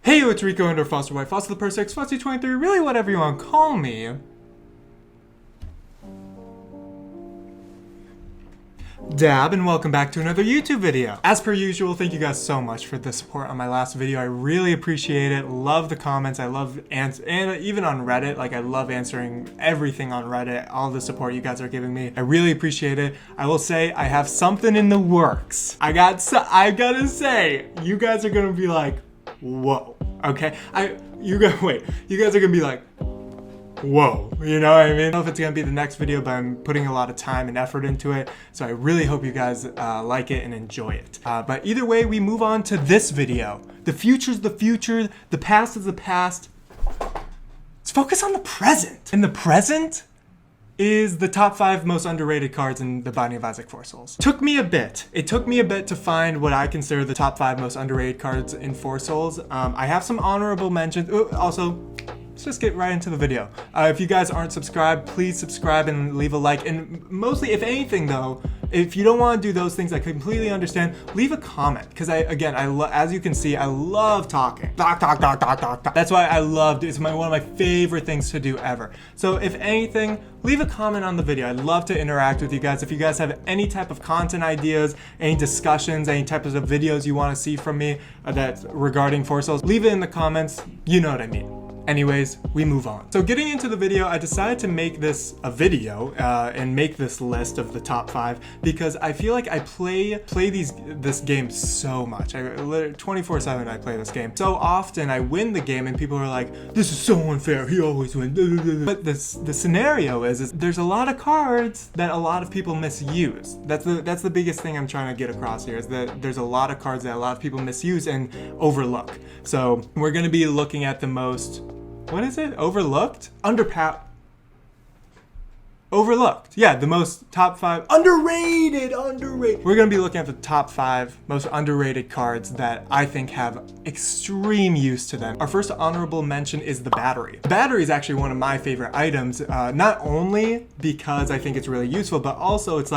Hey, it's Rico under Foster White, Foster the Persex, Foster23, really whatever you want to call me. Dab, and welcome back to another YouTube video. As per usual, thank you guys so much for the support on my last video. I really appreciate it. Love the comments. I love and even on Reddit, like I love answering everything on Reddit. All the support you guys are giving me, I really appreciate it. I will say I have something in the works. I gotta say, you guys are gonna be like, whoa. Okay, you guys are gonna be like, whoa, you know what I mean? I don't know if it's gonna be the next video, but I'm putting a lot of time and effort into it, so I really hope you guys like it and enjoy it. But either way, we move on to this video. The future's the future, the past is the past. Let's focus on the present. And the present is the top 5 most underrated cards in the Binding of Isaac 4 Souls. It took me a bit to find what I consider the top 5 most underrated cards in 4 Souls. I have some honorable mentions. Also, let's just get right into the video. If you guys aren't subscribed, please subscribe and leave a like. And mostly, if anything though, if you don't want to do those things, I completely understand. Leave a comment, because as you can see, I love talking. Talk. That's why I loved it. It's one of my favorite things to do ever. So if anything, leave a comment on the video. I'd love to interact with you guys. If you guys have any type of content ideas, any discussions, any types of videos you want to see from me that's regarding 4 Souls, leave it in the comments. You know what I mean. Anyways, we move on. So getting into the video, I decided to make this a video and make this list of the top 5 because I feel like I play this game so much. 24/7 I play this game. So often I win the game and people are like, this is so unfair, he always wins. But the scenario is there's a lot of cards that a lot of people misuse. That's the biggest thing I'm trying to get across here, is that there's a lot of cards that a lot of people misuse and overlook. So we're gonna be looking at the most, what is it? Overlooked? Overlooked. Yeah, the most top 5 underrated. We're gonna be looking at the top 5 most underrated cards that I think have extreme use to them. Our first honorable mention is the battery. The battery is actually one of my favorite items, not only because I think it's really useful, but also it's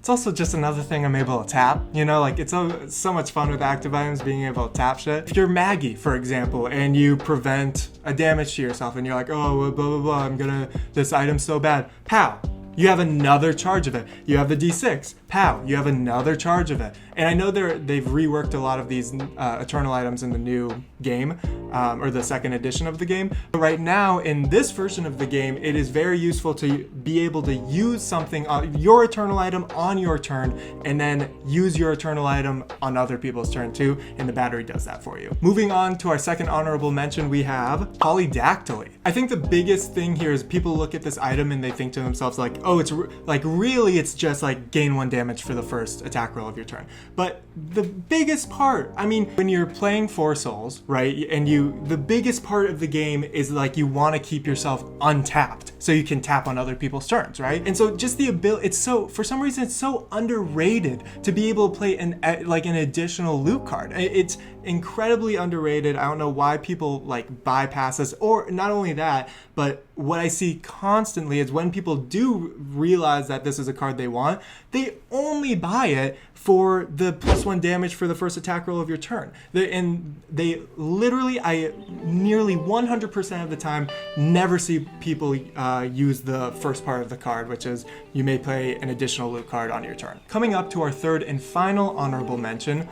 also just another thing I'm able to tap, you know, like it's so much fun with active items being able to tap shit. If you're Maggie, for example, and you prevent a damage to yourself and you're like, oh, blah, blah, blah, this item's so bad, pow, you have another charge of it. You have the D6, pow, you have another charge of it. And I know they've reworked a lot of these Eternal items in the new game, or the second edition of the game. But right now, in this version of the game, it is very useful to be able to use something, your Eternal item on your turn, and then use your Eternal item on other people's turn too, and the battery does that for you. Moving on to our second honorable mention, we have Polydactyly. I think the biggest thing here is people look at this item and they think to themselves like, oh, it's really it's just like gain 1 damage for the first attack roll of your turn. But the biggest part, I mean, when you're playing 4 Souls, right, and the biggest part of the game is like you want to keep yourself untapped so you can tap on other people's turns, right? And so just the ability, for some reason it's so underrated to be able to play an additional loot card. It's incredibly underrated. I don't know why people like bypass this, or not only that, but what I see constantly is when people do realize that this is a card they want, they only buy it for the +1 damage for the first attack roll of your turn. They literally, I nearly 100% of the time never see people use the first part of the card, which is you may play an additional loot card on your turn. Coming up to our third and final honorable mention,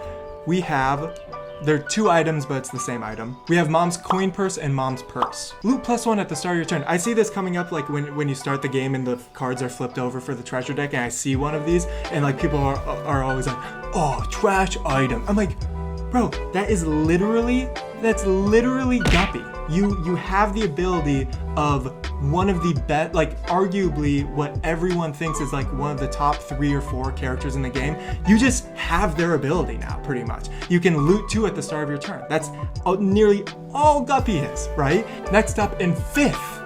we have, they're 2 items, but it's the same item. We have Mom's Coin Purse and Mom's Purse. Loot +1 at the start of your turn. I see this coming up like when you start the game and the cards are flipped over for the treasure deck, and I see one of these, and like people are always like, oh, trash item. I'm like, bro, that's literally guppy. You have the ability of one of the best, like arguably what everyone thinks is like one of the top 3 or 4 characters in the game. You just have their ability now, pretty much. You can loot 2 at the start of your turn. That's nearly all Guppy is, right? Next up in fifth,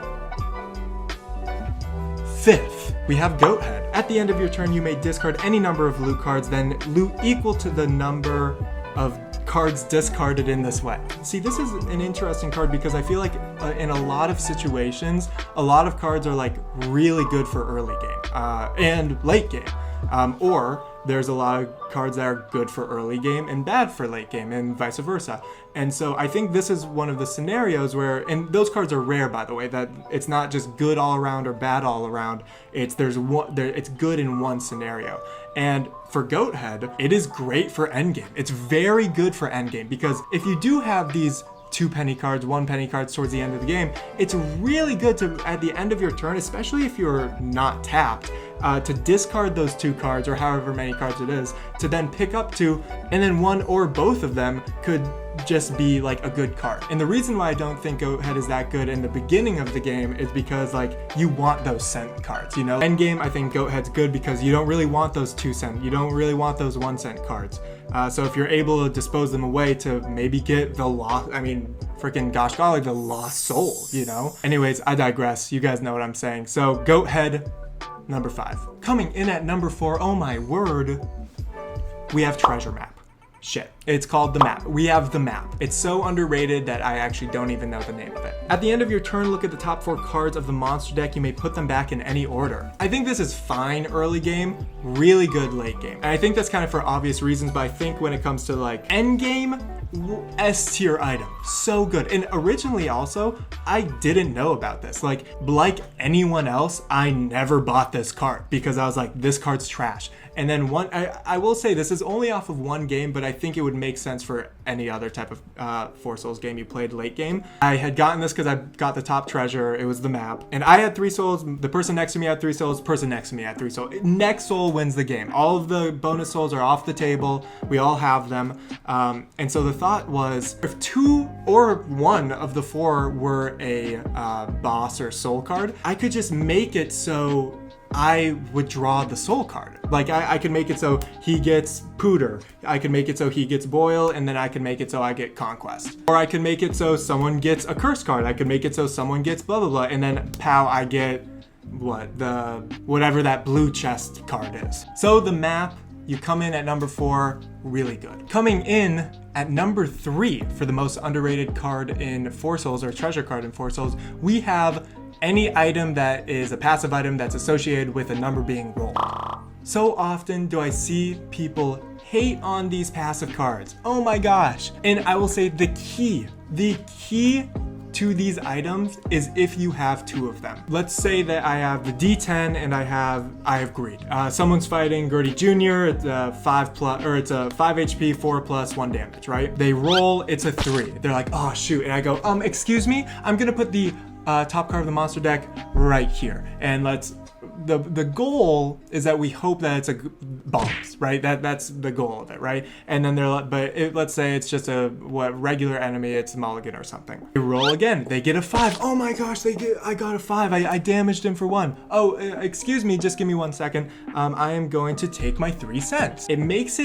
we have Goat Head. At the end of your turn, you may discard any number of loot cards, then loot equal to the number of cards discarded in this way. See, this is an interesting card because I feel like in a lot of situations, a lot of cards are like really good for early game and late game, or there's a lot of cards that are good for early game and bad for late game, and vice versa. And so I think this is one of the scenarios where, and those cards are rare, by the way, that it's not just good all around or bad all around. It's good in one scenario. And for Goathead, it is great for endgame. It's very good for endgame, because if you do have these 2 penny cards, 1 penny cards towards the end of the game, it's really good to, at the end of your turn, especially if you're not tapped, to discard those 2 cards or however many cards it is, to then pick up 2, and then 1 or both of them could just be like a good card. And the reason why I don't think Goathead is that good in the beginning of the game is because like you want those cent cards, you know? Endgame, I think Goathead's good because you don't really want those 2 cent, you don't really want those 1 cent cards. So if you're able to dispose them away to maybe get the lost, freaking gosh golly, the lost soul, you know? Anyways, I digress. You guys know what I'm saying. So Goathead, number 5. Coming in at number 4, oh my word, we have Treasure Map. Shit. It's called the map. We have the map. It's so underrated that I actually don't even know the name of it. At the end of your turn, look at the top 4 cards of the monster deck. You may put them back in any order. I think this is fine early game, really good late game. And I think that's kind of for obvious reasons, but I think when it comes to like end game, S tier item. So good. And originally also, I didn't know about this. Like anyone else, I never bought this card because I was like, this card's trash. And then I will say this is only off of 1 game, but I think it would make sense for any other type of 4 Souls game you played late game. I had gotten this because I got the top treasure. It was the map. And I had 3 souls. The person next to me had 3 souls. The person next to me had 3 souls. Next soul wins the game. All of the bonus souls are off the table. We all have them. And so the thought was, if 2 or 1 of the 4 were a boss or soul card, I could just make it so I would draw the soul card. Like I could make it so he gets Pooter. I could make it so he gets Boil, and then I could make it so I get Conquest. Or I could make it so someone gets a curse card. I could make it so someone gets blah blah blah, and then pow, I get whatever that blue chest card is. So the map, you come in at number 4, really good. Coming in at number 3 for the most underrated card in 4 Souls, or treasure card in 4 Souls, we have any item that is a passive item that's associated with a number being rolled. So often do I see people hate on these passive cards. Oh my gosh. And I will say the key to these items is if you have 2 of them. Let's say that I have the D10 and I have greed. Someone's fighting Gertie Jr. It's a 5 HP, 4 plus 1 damage, right? They roll, it's a 3. They're like, oh shoot. And I go, excuse me, I'm gonna put the top card of the monster deck right here. And the goal is that we hope that it's a bombs, right? That's the goal of it, right? And then let's say it's just a regular enemy, it's a mulligan or something. They roll again, they get a 5. Oh my gosh, I got a 5. I damaged him for 1. Oh, excuse me, just give me 1 second. I am going to take my 3 cents. It makes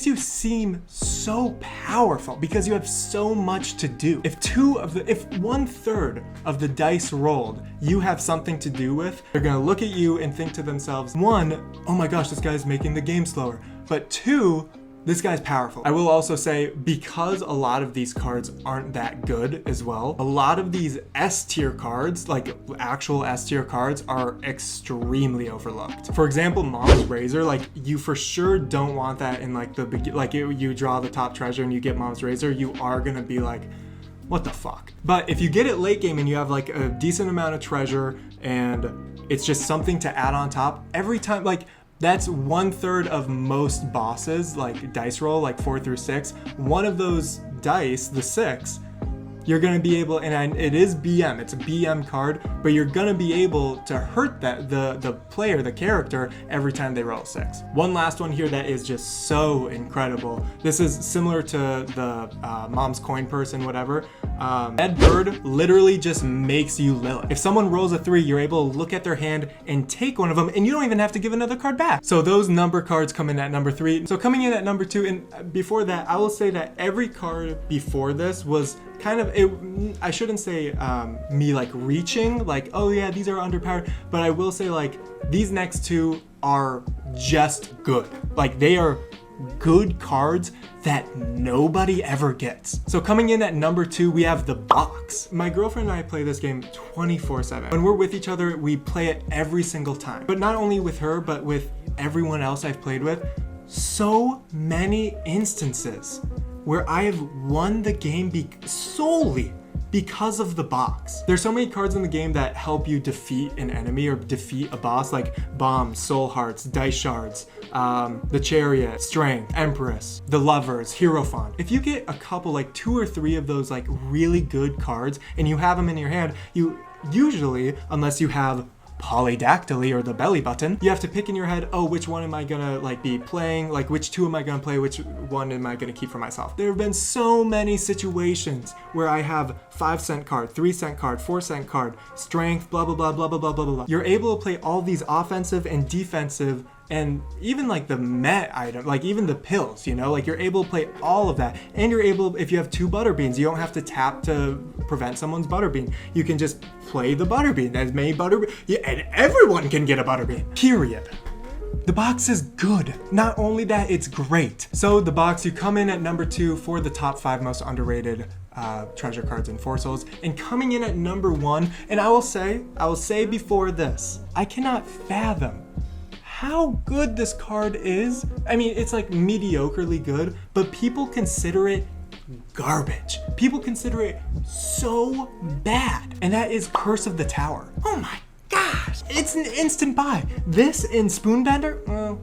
you seem so powerful because you have so much to do. If 1/3 of the dice rolled, you have something to do with, they're gonna look at you and think to themselves, 1, oh my gosh, this guy's making the game slower. But 2, this guy's powerful. I will also say, because a lot of these cards aren't that good as well, a lot of these S tier cards, like actual S tier cards, are extremely overlooked. For example, Mom's Razor, like you for sure don't want that in like you draw the top treasure and you get Mom's Razor, you are gonna be like, what the fuck? But if you get it late game and you have like a decent amount of treasure and it's just something to add on top, every time, like that's 1/3 of most bosses, like dice roll, like 4 through 6. One of those dice, the 6, you're gonna be able, and it is BM, it's a BM card, but you're gonna be able to hurt the player, the character, every time they roll a 6. One last one here that is just so incredible. This is similar to the Mom's Coin Purse and whatever. Dead Bird literally just makes you Lilith. If someone rolls a 3, you're able to look at their hand and take one of them, and you don't even have to give another card back. So those number cards come in at number 3. So coming in at number 2, and before that, I will say that every card before this was kind of, I shouldn't say me like reaching, like, oh yeah, these are underpowered, but I will say like these next 2 are just good. Like they are good cards that nobody ever gets. So coming in at number 2, we have the box. My girlfriend and I play this game 24/7. When we're with each other, we play it every single time. But not only with her, but with everyone else I've played with. so many instances where I have won the game solely because of the box. There's so many cards in the game that help you defeat an enemy or defeat a boss, like Bombs, Soul Hearts, Dice Shards, the Chariot, Strength, Empress, the Lovers, Hierophant. If you get a couple, like 2 or 3 of those like really good cards and you have them in your hand, you usually, unless you have Polydactyly or the belly button, you have to pick in your head, oh, which one am I gonna like be playing? Like which 2 am I gonna play? Which one am I gonna keep for myself? There have been so many situations where I have 5-cent card, 3-cent card, 4-cent card, strength, blah, blah, blah, blah, blah, blah, blah, blah. You're able to play all these offensive and defensive and even like the met item, like even the pills, you know, like you're able to play all of that. And you're able, if you have 2 butterbeans, you don't have to tap to prevent someone's butterbean. You can just play the butterbean, as many butterbean, yeah, and everyone can get a butterbean, period. The box is good. Not only that, it's great. So the box, you come in at number 2 for the top 5 most underrated treasure cards in 4 Souls, and coming in at number 1, and I will say before this, I cannot fathom how good this card is. I mean, it's like mediocrely good, but people consider it garbage. People consider it so bad, and that is Curse of the Tower. Oh my gosh, it's an instant buy. This in Spoonbender,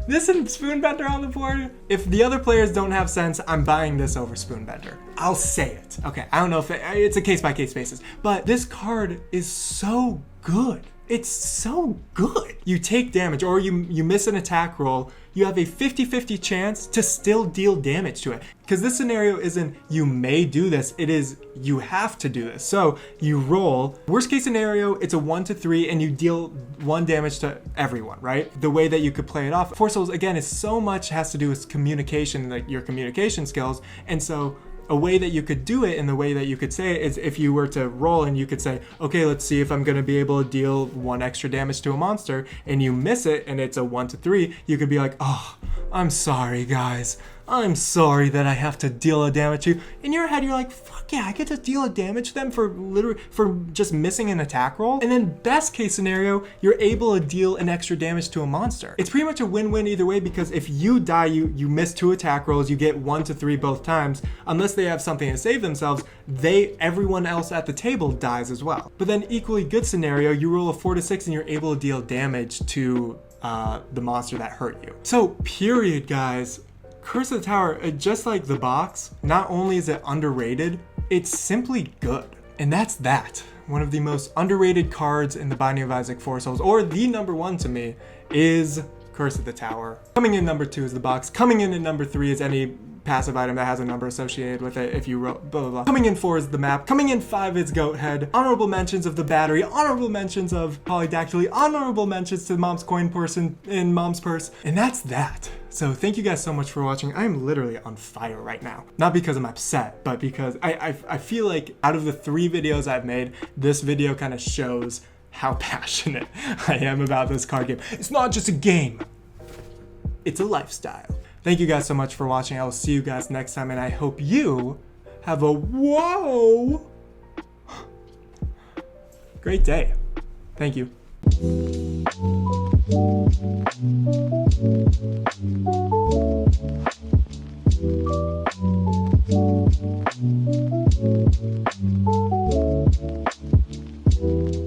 this and Spoonbender on the board. If the other players don't have sense, I'm buying this over Spoonbender. I'll say it. Okay, I don't know if it's a case-by-case basis, but this card is so good. It's so good. You take damage or you miss an attack roll, you have a 50-50 chance to still deal damage to it. Because this scenario isn't you may do this, it is you have to do this. So you roll, worst case scenario, it's a 1 to 3 and you deal 1 damage to everyone, right? The way that you could play it off. 4 Souls, again, is so much has to do with communication, like your communication skills. And so a way that you could do it and the way that you could say it is if you were to roll and you could say, okay, let's see if I'm going to be able to deal 1 extra damage to a monster, and you miss it and it's a 1 to 3, you could be like, oh, I'm sorry guys. I'm sorry that I have to deal a damage to you. In your head, you're like, fuck yeah, I get to deal a damage to them for just missing an attack roll. And then best case scenario, you're able to deal an extra damage to a monster. It's pretty much a win-win either way, because if you die, you miss 2 attack rolls, you get 1 to 3 both times. Unless they have something to save themselves, everyone else at the table dies as well. But then equally good scenario, you roll a 4 to 6 and you're able to deal damage to the monster that hurt you. So period, guys. Curse of the Tower, just like the box, not only is it underrated, it's simply good. And that's that. One of the most underrated cards in the Binding of Isaac 4 Souls, or the number 1 to me, is Curse of the Tower. Coming in number 2 is the box. Coming in at number 3 is any passive item that has a number associated with it if you roll, blah, blah, blah. Coming in 4 is the map. Coming in 5 is Goat Head. Honorable mentions of the battery. Honorable mentions of Polydactyly. Honorable mentions to Mom's coin purse in Mom's purse. And that's that. So thank you guys so much for watching. I am literally on fire right now. Not because I'm upset, but because I feel like out of the 3 videos I've made, this video kind of shows how passionate I am about this card game. It's not just a game. It's a lifestyle. Thank you guys so much for watching. I will see you guys next time, and I hope you have a great day. Thank you.